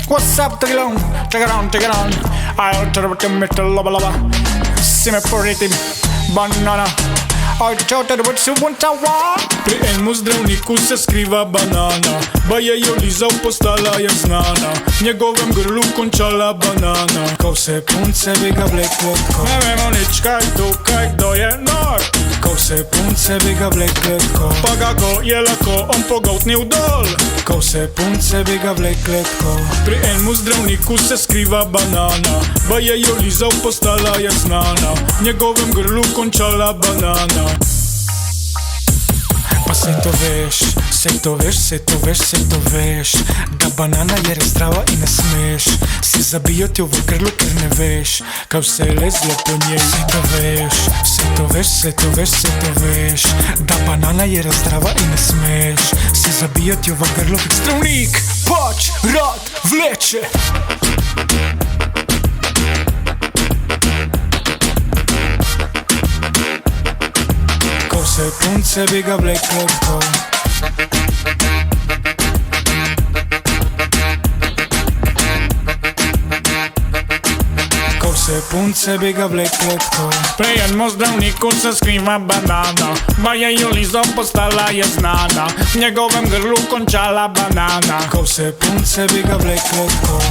What's up, take it on, take it on. I'll tell you what you metal, lava, lava. See me for it, banana. I'll tell you what you want to want. Pri enemu zdravniku se skriva banana, ba je jo lizal, postala je znana. V njegovem grlu končala banana. Ko vse punce bi ga vlekle tako. Ne vemo nič kaj tukaj, kdo je nor. Ko vse punce bi ga vlekle tako. Pa ga go je lahko on pogoltnil dol. Ko vse punce bi ga vlekle tako. Pri enemu zdravniku se skriva banana, ba je jo lizal, postala je znana. V njegovem grlu končala banana. Pa sej to veš, sej to veš, sej to veš, sej to veš, da banana je res zdrava in ne smeš si zabijati v grlu, ker ne veš, kaj vse je lezlo po njej. Sej to veš, sej to veš, sej to veš, sej to veš, da banana je res zdrava in ne smeš si zabijati v grlu. Zdravnik pač rad vleče. Vse punce bi ga vlekle tako. Ko vse punce bi ga vlekle tako. Pri enemu zdravniku se skriva banana, ba je jo lizal, postala je znana. V njegovem grlu končala banana. Ko vse punce bi ga vlekle tako.